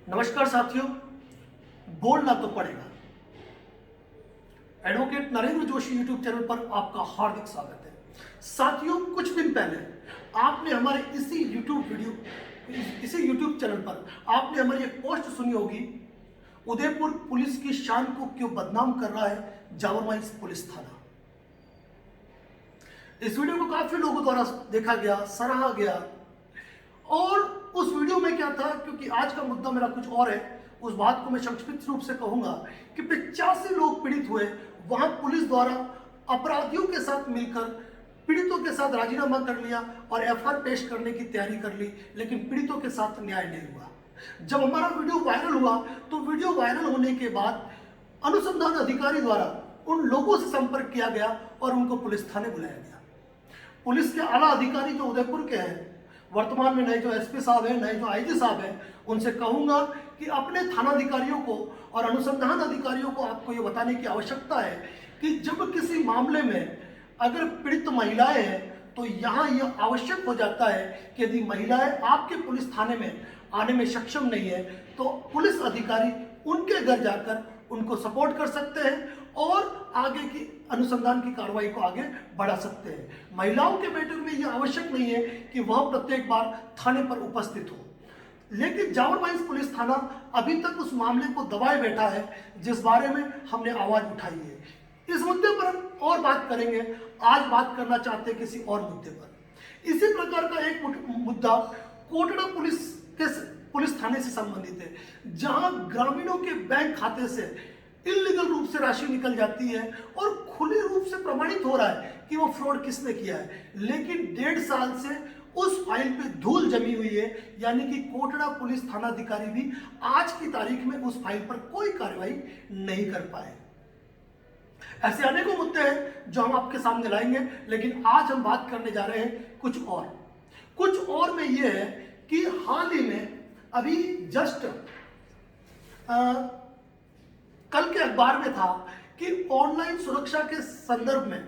नमस्कार साथियों, बोलना तो पड़ेगा। Advocate Narendra Joshi YouTube channel पर आपका हार्दिक स्वागत है। साथियों, कुछ दिन पहले आपने हमारे इसी यूट्यूब चैनल पर आपने हमारी एक पोस्ट सुनी होगी, उदयपुर पुलिस की शान को क्यों बदनाम कर रहा है जावरमाइंस पुलिस थाना। इस वीडियो को काफी लोगों द्वारा देखा गया, सराहा गया। और उस वीडियो में क्या था, क्योंकि आज का मुद्दा मेरा कुछ और है, उस बात को मैं संक्षिप्त रूप से कहूंगा कि 85 लोग पीड़ित हुए। वहां पुलिस द्वारा अपराधियों के साथ मिलकर पीड़ितों के साथ राजीनामा कर लिया और एफआईआर पेश करने की तैयारी कर ली, लेकिन पीड़ितों के साथ न्याय नहीं हुआ। जब हमारा वीडियो वायरल हुआ तो वीडियो वायरल होने के बाद अनुसंधान अधिकारी द्वारा उन लोगों से संपर्क किया गया और उनको पुलिस थाने बुलाया गया। पुलिस के आला अधिकारी जो उदयपुर के हैं, वर्तमान में नए जो एसपी साहब हैं, नए जो आईजी साहब हैं, उनसे कहूंगा कि अपने थानाधिकारियों को और अनुसंधान अधिकारियों को आपको ये बताने की आवश्यकता है कि जब किसी मामले में अगर पीड़ित महिलाएं हैं तो यहाँ यह आवश्यक हो जाता है कि यदि महिलाएं आपके पुलिस थाने में आने में सक्षम नहीं है तो पुलिस अधिकारी उनके घर जाकर उनको सपोर्ट कर सकते हैं और आगे की अनुसंधान की कार्रवाई को आगे बढ़ा सकते हैं। महिलाओं के मैटर में यह आवश्यक नहीं है कि वह प्रत्येक बार थाने पर उपस्थित हो, लेकिन जावरमाइंस पुलिस थाना अभी तक उस मामले को दबाए बैठा है जिस बारे में हमने आवाज उठाई है। इस मुद्दे पर हम और बात करेंगे। आज बात करना चाहते हैं किसी और मुद्दे पर। इसी प्रकार का एक मुद्दा कोटड़ा पुलिस थाने से संबंधित है, जहां ग्रामीणों के बैंक खाते से इल्लीगल रूप से राशि निकल जाती है और खुले रूप से प्रमाणित हो रहा है कि वो फ्रॉड किसने किया है, लेकिन 1.5 साल से उस फाइल पे धूल जमी हुई है। यानी कि कोटड़ा पुलिस थानाधिकारी भी आज की तारीख में उस फाइल पर कोई कार्रवाई नहीं कर पाए। ऐसे अनेकों मुद्दे हैं जो हम आपके सामने लाएंगे, लेकिन आज हम बात करने जा रहे हैं कुछ और में यह है कि हाल ही में अभी जस्ट कल के अखबार में था कि ऑनलाइन सुरक्षा के संदर्भ में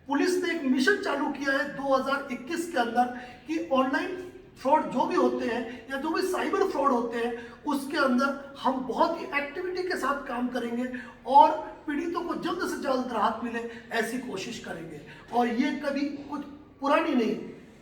पुलिस ने एक मिशन चालू किया है 2021 के अंदर कि ऑनलाइन फ्रॉड जो भी होते हैं या जो भी साइबर फ्रॉड होते हैं उसके अंदर हम बहुत ही एक्टिविटी के साथ काम करेंगे और पीड़ितों को जल्द से जल्द राहत मिले ऐसी कोशिश करेंगे। और ये कभी कुछ पुरानी नहीं,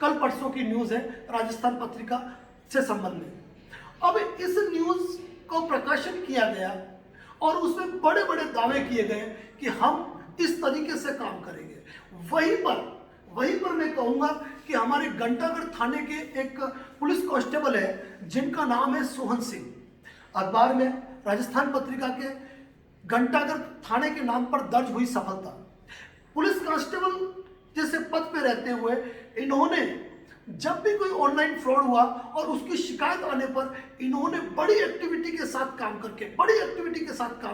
कल परसों की न्यूज़ है राजस्थान पत्रिका से संबंधित। अब इस न्यूज़ को प्रकाशन किया गया और उसमें बड़े बड़े दावे किए गए कि हम इस तरीके से काम करेंगे। वहीं पर मैं कहूंगा कि हमारे घंटागढ़ थाने के एक पुलिस कांस्टेबल है जिनका नाम है सोहन सिंह। अखबार में राजस्थान पत्रिका के घंटागढ़ थाने के नाम पर दर्ज हुई सफलता। पुलिस कांस्टेबल जैसे पद पे रहते हुए इन्होंने जब भी कोई ऑनलाइन फ्रॉड हुआ और उसकी शिकायत आने पर इन्होंने बड़ी एक्टिविटी के साथ काम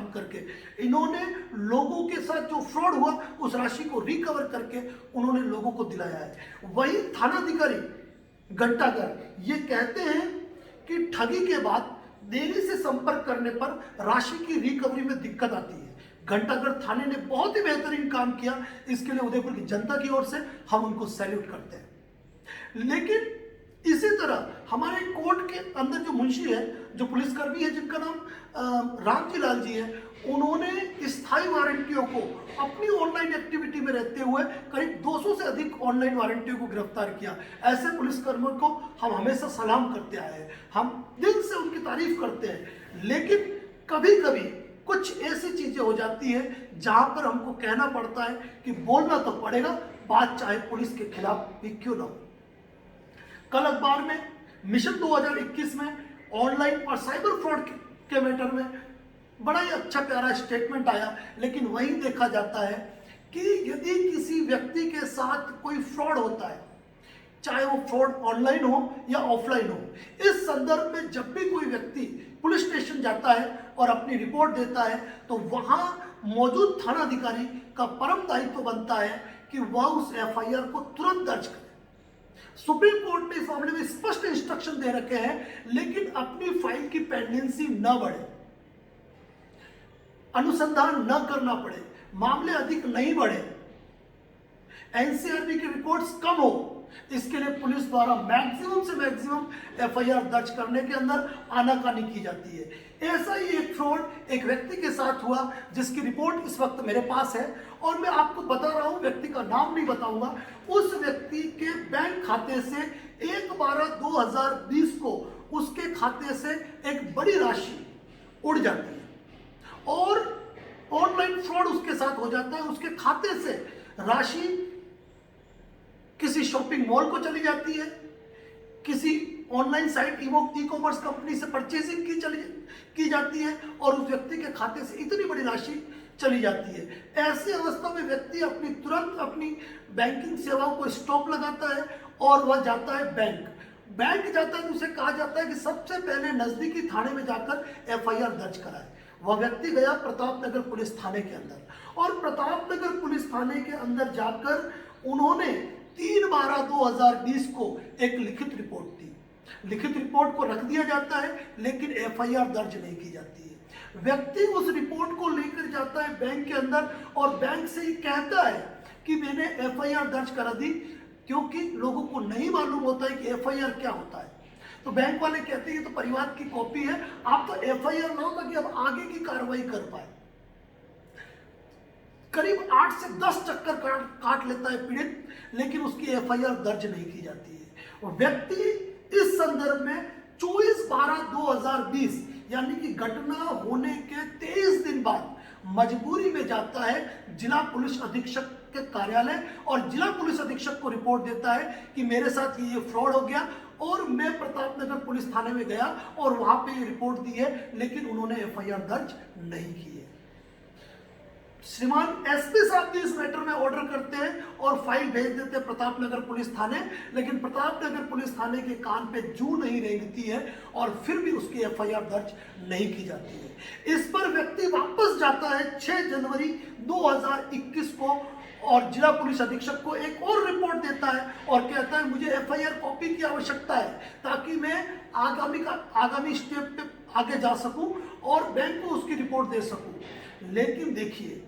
करके इन्होंने लोगों के साथ जो फ्रॉड हुआ उस राशि को रिकवर करके उन्होंने लोगों को दिलाया है। वही थानाधिकारी घंटागढ़ ये कहते हैं कि ठगी के बाद देरी से संपर्क करने पर राशि की रिकवरी में दिक्कत आती है। घंटागढ़ थाने ने बहुत ही बेहतरीन काम किया, इसके लिए उदयपुर की जनता की ओर से हम उनको सैल्यूट करते हैं। लेकिन इसी तरह हमारे कोर्ट के अंदर जो मुंशी है, जो पुलिसकर्मी है जिनका नाम रामजी लाल जी है, उन्होंने स्थायी वारंटियों को अपनी ऑनलाइन एक्टिविटी में रहते हुए करीब 200 से अधिक ऑनलाइन वारंटियों को गिरफ्तार किया। ऐसे पुलिसकर्मियों को हम हमेशा सलाम करते आए हैं, हम दिल से उनकी तारीफ करते हैं। लेकिन कभी कभी कुछ ऐसी चीजें हो जाती है जहां पर हमको कहना पड़ता है कि बोलना तो पड़ेगा, बात चाहे पुलिस के खिलाफ भी क्यों ना हो। कल अखबार में मिशन 2021 में ऑनलाइन और साइबर फ्रॉड के मैटर में बड़ा ही अच्छा प्यारा स्टेटमेंट आया, लेकिन वहीं देखा जाता है कि यदि किसी व्यक्ति के साथ कोई फ्रॉड होता है, चाहे वो फ्रॉड ऑनलाइन हो या ऑफलाइन हो, इस संदर्भ में जब भी कोई व्यक्ति पुलिस स्टेशन जाता है और अपनी रिपोर्ट देता है तो वहां मौजूद थानाधिकारी का परम दायित्व बनता है कि वह उस एफआईआर को तुरंत दर्ज करे। सुप्रीम कोर्ट ने इस मामले में स्पष्ट इंस्ट्रक्शन दे रखे हैं, लेकिन अपनी फाइल की पेंडेंसी न बढ़े, अनुसंधान न करना पड़े, मामले अधिक नहीं बढ़े, एनसीआरबी की रिपोर्ट्स कम हो, इसके लिए पुलिस द्वारा मैक्सिमम से मैक्सिमम एफआईआर दर्ज करने के अंदर आनाकानी की जाती है। ऐसा ही एक फ्रॉड एक व्यक्ति के साथ हुआ जिसकी रिपोर्ट इस वक्त मेरे पास है और मैं आपको बता रहा हूं, व्यक्ति का नाम नहीं बताऊंगा। उस व्यक्ति के बैंक खाते से 1/12/2020 को उसके खाते से एक बड़ी राशि उड़ जाती है और ऑनलाइन फ्रॉड उसके साथ हो जाता है। उसके खाते से राशि किसी शॉपिंग मॉल को चली जाती है, किसी online site e commerce company से परचेजिंग की जाती है और उस व्यक्ति के खाते से इतनी बड़ी राशि चली जाती है। ऐसी अवस्था में व्यक्ति तुरंत अपनी बैंकिंग सेवाओं को स्टॉप लगाता है और वह जाता है बैंक जाता है तो उसे कहा जाता है कि सबसे पहले नजदीकी थाने में जाकर एफआईआर दर्ज कराए। वह व्यक्ति गया प्रतापनगर पुलिस थाने के अंदर और प्रतापनगर पुलिस थाने के अंदर जाकर उन्होंने 3/12/2020 को एक लिखित रिपोर्ट दी। लिखित रिपोर्ट को रख दिया जाता है लेकिन एफआईआर दर्ज नहीं की जाती है। व्यक्ति उस रिपोर्ट को लेकर जाता है बैंक के अंदर और बैंक से ही कहता है कि मैंने एफआईआर दर्ज करा दी, क्योंकि लोगों को नहीं मालूम होता है कि एफआईआर क्या होता है। तो बैंक वाले कहते हैं ये तो परिवार की कॉपी है, आप तो एफआईआर लाओ ताकि अब आगे की कार्रवाई कर पाए। करीब 8 से 10 चक्कर काट लेता है पीड़ित, लेकिन उसकी एफआईआर दर्ज नहीं की जाती है। और व्यक्ति इस संदर्भ में 24/12/2020 यानी कि घटना होने के 23 दिन बाद मजबूरी में जाता है जिला पुलिस अधीक्षक के कार्यालय और जिला पुलिस अधीक्षक को रिपोर्ट देता है कि मेरे साथ ये फ्रॉड हो गया और मैं प्रतापनगर पुलिस थाने में गया और वहां पे ये रिपोर्ट दी है, लेकिन उन्होंने एफआईआर दर्ज नहीं की है। श्रीमान एसपी साहब भी इस मैटर में ऑर्डर करते हैं और फाइल भेज देते हैं प्रतापनगर पुलिस थाने, लेकिन प्रतापनगर पुलिस थाने के कान पे जू नहीं रेंगती है और फिर भी उसकी एफआईआर दर्ज नहीं की जाती है। इस पर व्यक्ति वापस जाता है 6 जनवरी 2021 को और जिला पुलिस अधीक्षक को एक और रिपोर्ट देता है और कहता है मुझे एफआईआर कॉपी की आवश्यकता है ताकि मैं आगामी स्टेप पे आगे जा सकूं और बैंक को उसकी रिपोर्ट दे सकूं। लेकिन देखिए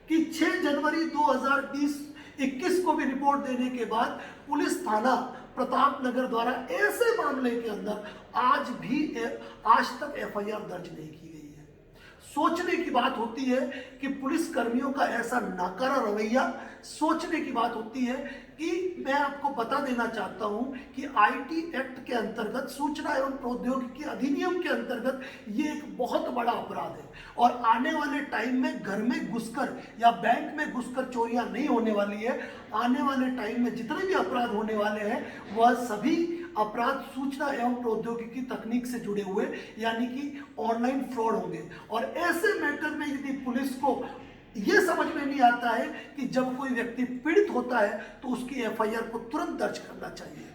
कि 6 जनवरी 2021 को भी रिपोर्ट देने के बाद पुलिस थाना प्रतापनगर द्वारा ऐसे मामले के अंदर आज तक एफआईआर दर्ज नहीं की गई है। सोचने की बात होती है कि पुलिस कर्मियों का ऐसा नाकारा रवैया, सोचने की बात होती है कि मैं आपको बता देना चाहता हूं कि आईटी एक्ट के अंतर्गत, सूचना एवं प्रौद्योगिकी अधिनियम के अंतर्गत ये एक बहुत बड़ा अपराध है और आने वाले टाइम में घर में घुसकर या बैंक में घुसकर चोरियां नहीं होने वाली है। आने वाले टाइम में जितने भी अपराध होने वाले हैं वह सभी अपराध सूचना एवं प्रौद्योगिकी तकनीक से जुड़े हुए यानी कि ऑनलाइन फ्रॉड होंगे। और ऐसे मैटर में यदि पुलिस को ये समझ में नहीं आता है कि जब कोई व्यक्ति पीड़ित होता है तो उसकी एफआईआर को तुरंत दर्ज करना चाहिए।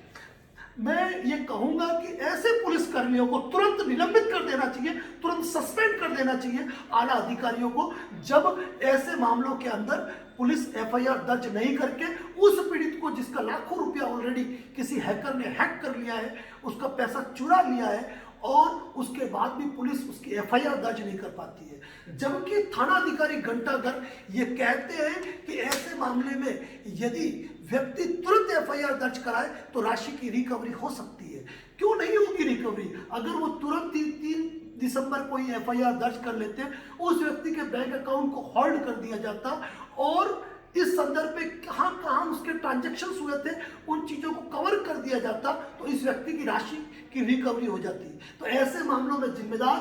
मैं ये कहूंगा कि ऐसे पुलिस कर्मियों को तुरंत निलंबित कर देना चाहिए, तुरंत सस्पेंड कर देना चाहिए आला अधिकारियों को, जब ऐसे मामलों के अंदर पुलिस एफआईआर दर्ज नहीं करके उस पीड़ित को, जिसका लाखों रुपया ऑलरेडी किसी हैकर ने हैक कर लिया है, उसका पैसा चुरा लिया है और उसके बाद भी पुलिस उसकी एफआईआर दर्ज नहीं कर पाती है। जबकि थाना अधिकारी घंटाघर ये कहते हैं कि ऐसे मामले में यदि व्यक्ति तुरंत एफआईआर दर्ज कराए तो राशि की रिकवरी हो सकती है। क्यों नहीं होगी रिकवरी? अगर वो तुरंत 3 दिसंबर को ही एफआईआर दर्ज कर लेते, उस व्यक्ति के बैंक अकाउंट को होल्ड कर दिया जाता और इस संदर्भ पे कहां कहां उसके ट्रांजैक्शंस हुए थे उन चीजों को कवर कर दिया जाता तो इस व्यक्ति की राशि की रिकवरी हो जाती। तो ऐसे मामलों में जिम्मेदार,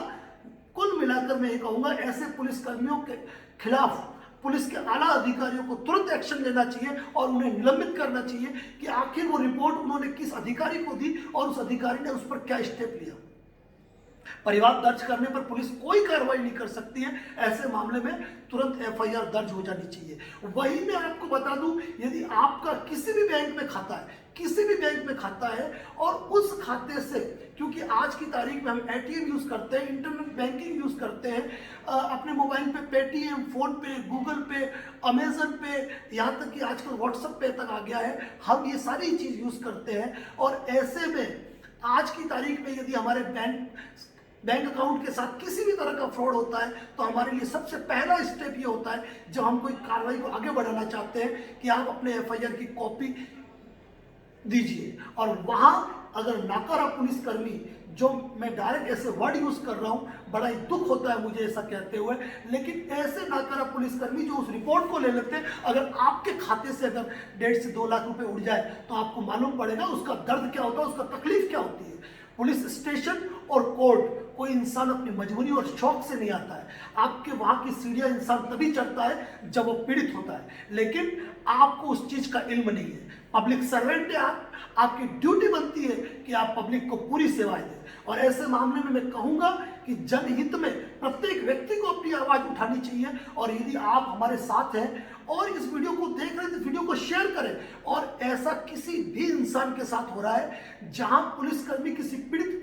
कुल मिलाकर मैं ये कहूंगा, ऐसे पुलिस कर्मियों के खिलाफ पुलिस के आला अधिकारियों को तुरंत एक्शन लेना चाहिए और उन्हें निलंबित करना चाहिए कि आखिर वो रिपोर्ट उन्होंने किस अधिकारी को दी और उस अधिकारी ने उस पर क्या स्टेप लिया। परिवार दर्ज करने पर पुलिस कोई कार्रवाई नहीं कर सकती है। ऐसे मामले में तुरंत एफआईआर दर्ज हो जानी चाहिए। वही मैं आपको बता दूं, यदि आपका किसी भी बैंक में खाता है, किसी भी बैंक में खाता है और उस खाते से, क्योंकि आज की तारीख में हम एटीएम यूज करते हैं, इंटरनेट बैंकिंग यूज करते हैं, अपने मोबाइल पे पेटीएम, फोन पे, गूगल पे, अमेजन पे, यहाँ तक कि आजकल व्हाट्सएप पे तक आ गया है, हम ये सारी चीज यूज करते हैं। और ऐसे में आज की तारीख में यदि हमारे बैंक अकाउंट के साथ किसी भी तरह का फ्रॉड होता है तो हमारे लिए सबसे पहला स्टेप ये होता है, जब हम कोई कार्रवाई को आगे बढ़ाना चाहते हैं, कि आप अपने एफआईआर की कॉपी दीजिए। और वहां अगर नाकारा पुलिसकर्मी, जो मैं डायरेक्ट ऐसे वर्ड यूज कर रहा हूं, बड़ा ही दुख होता है मुझे ऐसा कहते हुए, लेकिन ऐसे नाकारा पुलिसकर्मी जो उस रिपोर्ट को ले लेते हैं, अगर आपके खाते से अगर 1.5 से 2 लाख रुपए उड़ जाए तो आपको मालूम पड़ेगा उसका दर्द क्या होता है, उसका तकलीफ क्या होती है। पुलिस स्टेशन और कोर्ट कोई इंसान अपनी मजबूरी और शौक से नहीं आता है। आपके वहां की सीढ़ियां इंसान तभी चढ़ता है जब वो पीड़ित होता है, लेकिन आपको उस चीज का इल्म नहीं है। पब्लिक सर्वेंट है आप, आपकी ड्यूटी बनती है कि आप पब्लिक को पूरी सेवाएं दें। और ऐसे मामले में मैं कहूंगा कि जनहित में प्रत्येक व्यक्ति को अपनी आवाज उठानी चाहिए। और यदि आप हमारे साथ हैं और इस वीडियो को देख रहे हैं तो वीडियो को शेयर करें। और ऐसा किसी भी इंसान के साथ हो रहा है जहां पुलिसकर्मी किसी पीड़ित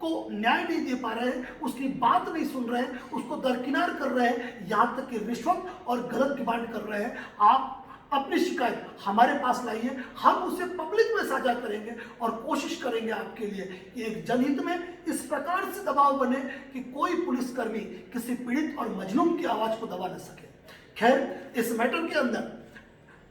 को न्याय नहीं दे पा रहे हैं, उसकी बात नहीं सुन रहे हैं, उसको दरकिनार कर रहे हैं, यहां तक कि रिश्वत और गलत डिमांड कर रहे हैं, आप अपनी शिकायत हमारे पास लाइए, हम उसे पब्लिक में साझा करेंगे और कोशिश करेंगे आपके लिए कि एक जनहित में इस प्रकार से दबाव बने कि कोई पुलिसकर्मी किसी पीड़ित और मजलूम की आवाज को दबा न सके। खैर, इस मैटर के अंदर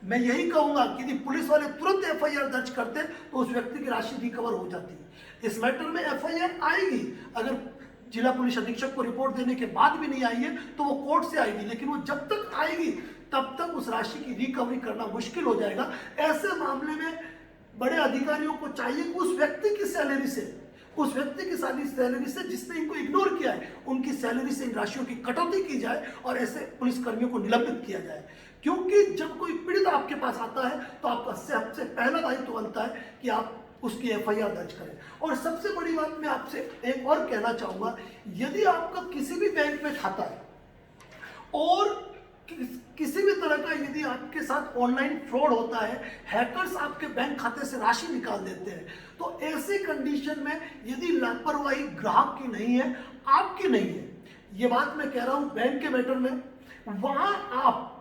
मैं यही कहूंगा कि यदि पुलिस वाले तुरंत एफआईआर दर्ज करते तो उस व्यक्ति की राशि रिकवर हो जाती। इस मैटर में एफआईआर आएगी, अगर जिला पुलिस अधीक्षक को रिपोर्ट देने के बाद भी नहीं आई है तो वो कोर्ट से आएगी, लेकिन वो जब तक आएगी तब तक उस राशि की रिकवरी करना मुश्किल हो जाएगा। ऐसे मामले में बड़े अधिकारियों को चाहिए कि उस व्यक्ति की सैलरी से, उस व्यक्ति की सैलरी से जिसने इनको इग्नोर किया है, उनकी सैलरी से इन राशियों की कटौती की जाए और ऐसे पुलिसकर्मियों को निलंबित किया जाए। क्योंकि जब कोई पीड़ित आपके पास आता है तो आपका सबसे पहला दायित्व बनता है कि आप उसकी एफआईआर दर्ज करें। और सबसे बड़ी बात मैं आपसे एक और कहना चाहूंगा, यदि आपका किसी भी बैंक में खाता है और किसी भी तरह का यदि आपके साथ ऑनलाइन फ्रॉड होता है, हैकर्स आपके बैंक खाते से राशि निकाल देते हैं, तो ऐसे कंडीशन में यदि लापरवाही ग्राहक की नहीं है, आपकी नहीं है, ये बात मैं कह रहा हूं बैंक के मैटर में, वहां आप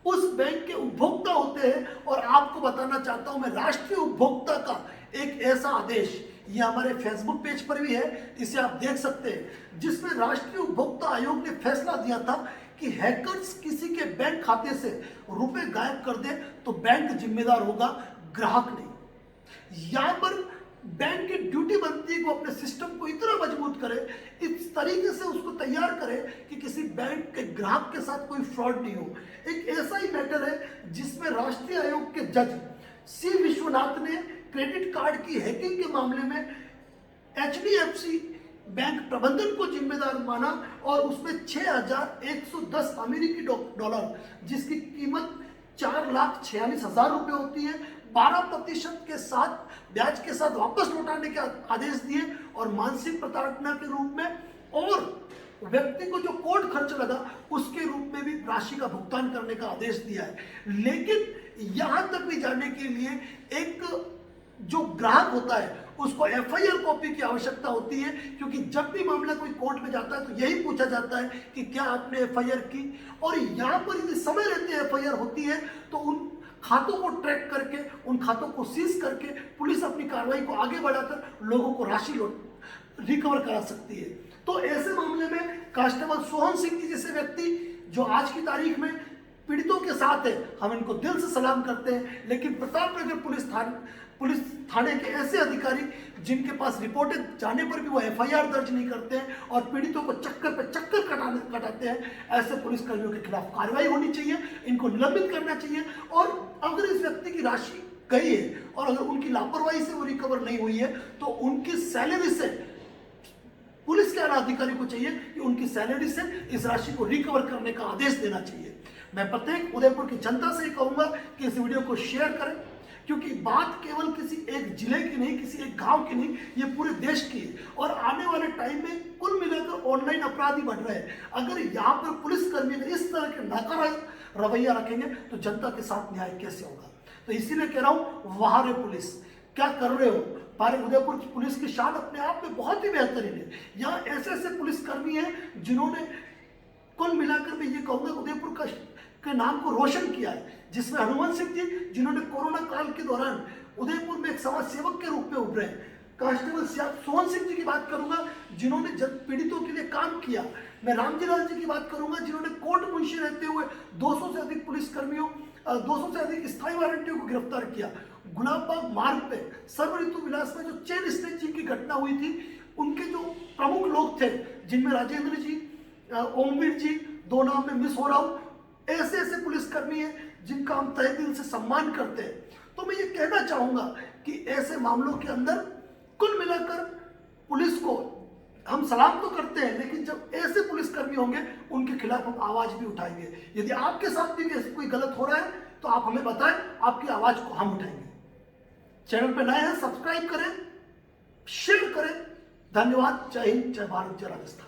उस बैंक के उपभोक्ता होते हैं। और आपको बताना चाहता हूं मैं, राष्ट्रीय उपभोक्ता का एक ऐसा आदेश, ये हमारे फेसबुक पेज पर भी है, इसे आप देख सकते हैं, जिसमें राष्ट्रीय उपभोक्ता आयोग ने फैसला दिया था कि हैकर्स किसी के बैंक खाते से रुपए गायब कर दे तो बैंक जिम्मेदार होगा, ग्राहक नहीं। यहां पर बैंक की ड्यूटी बनती है कि वो अपने सिस्टम को इतना मजबूत करे, इस तरीके से उसको तैयार करे कि किसी बैंक के ग्राहक के साथ कोई फ्रॉड नहीं हो। एक ऐसा ही मैटर है जिसमें राष्ट्रीय आयोग के जज सी विश्वनाथ ने क्रेडिट कार्ड की हैकिंग के मामले में एचडीएफसी बैंक प्रबंधन को जिम्मेदार माना और उसमें 6,110 अमेरिकी डॉलर, जिसकी कीमत 4,46,000 रुपए होती है, 12% के साथ ब्याज के साथ वापस लौटाने के आदेश दिए और मानसिक प्रताड़ना के रूप में, और व्यक्ति को जो कोर्ट खर्च लगा उसके रूप में भी राशि का भुगतान करने का आदेश दिया है। लेकिन यहां तक भी जाने के लिए एक जो ग्राहक होता है उसको एफआईआर कॉपी की आवश्यकता होती है, क्योंकि जब भी मामला कोई कोर्ट में जाता है तो यही पूछा जाता है कि क्या आपने एफआईआर की। और यहाँ पर यदि समय रहते एफआईआर होती है तो उन खातों को ट्रैक करके, उन खातों को सीज करके पुलिस अपनी कार्रवाई को आगे बढ़ाकर लोगों को राशि रिकवर करा सकती है। तो ऐसे मामले में कांस्टेबल सोहन सिंह जी जैसे व्यक्ति जो आज की तारीख में पीड़ितों के साथ है, हम इनको दिल से सलाम करते हैं। लेकिन प्रतापनगर पुलिस थाने के ऐसे अधिकारी जिनके पास रिपोर्टें जाने पर भी वो एफआईआर दर्ज नहीं करते हैं और पीड़ितों को चक्कर पे चक्कर कटाते हैं, ऐसे पुलिसकर्मियों के खिलाफ कार्रवाई होनी चाहिए, इनको निलंबित करना चाहिए। और अगर इस व्यक्ति की राशि गई है और अगर उनकी लापरवाही से वो रिकवर नहीं हुई है तो उनकी सैलरी से, पुलिस के आला अधिकारी को चाहिए कि उनकी सैलरी से इस राशि को रिकवर करने का आदेश देना चाहिए। मैं प्रत्येक उदयपुर की जनता से कहूंगा कि इस वीडियो को शेयर करें, क्योंकि बात केवल किसी एक जिले की नहीं, किसी एक गांव की नहीं, ये पूरे देश की है। और आने वाले टाइम में कुल मिलाकर ऑनलाइन अपराधी बढ़ रहे हैं। अगर यहाँ पर पुलिसकर्मी इस तरह के नाकारा रवैया रखेंगे तो जनता के साथ न्याय कैसे होगा। तो इसीलिए कह रहा हूँ, वहां रे पुलिस क्या कर रहे हो। हमारे उदयपुर की पुलिस की शान अपने आप में बहुत ही बेहतरीन है। यहाँ ऐसे ऐसे पुलिसकर्मी हैं जिन्होंने कुल मिलाकर मैं ये कहूँगा उदयपुर के नाम को रोशन किया है, जिसमें हनुमान सिंह जी जिन्होंने कोरोना काल के दौरान उदयपुर में एक समाज सेवक के रूप में उभरे। कांस्टेबल सोहन सिंह जी की बात करूंगा जिन्होंने पीड़ितों के लिए काम किया। मैं रामजी लाल जी की बात करूंगा जिन्होंने कोर्ट मुंशी रहते हुए 200 से अधिक पुलिसकर्मियों, 200 से अधिक स्थायी वारंटियों को गिरफ्तार किया। गुलाब बाग मार्ग पे सर्व ऋतु विलास में जो चेन स्नैचिंग की घटना हुई थी, उनके जो प्रमुख लोग थे, जिनमें राजेंद्र जी, ओमवीर जी, दो नाम में मिस हो रहा हूं, ऐसे ऐसे पुलिसकर्मी हैं जिनका हम तहे दिल से सम्मान करते हैं। तो मैं ये कहना चाहूंगा कि ऐसे मामलों के अंदर कुल मिलाकर पुलिस को हम सलाम तो करते हैं, लेकिन जब ऐसे पुलिसकर्मी होंगे उनके खिलाफ हम आवाज भी उठाएंगे। यदि आपके साथ भी ऐसे कोई गलत हो रहा है तो आप हमें बताएं, आपकी आवाज को हम उठाएंगे। चैनल पे नए हैं, सब्सक्राइब करें, शेयर करें। धन्यवाद। जय हिंद, जय भारत, जय राजस्थान।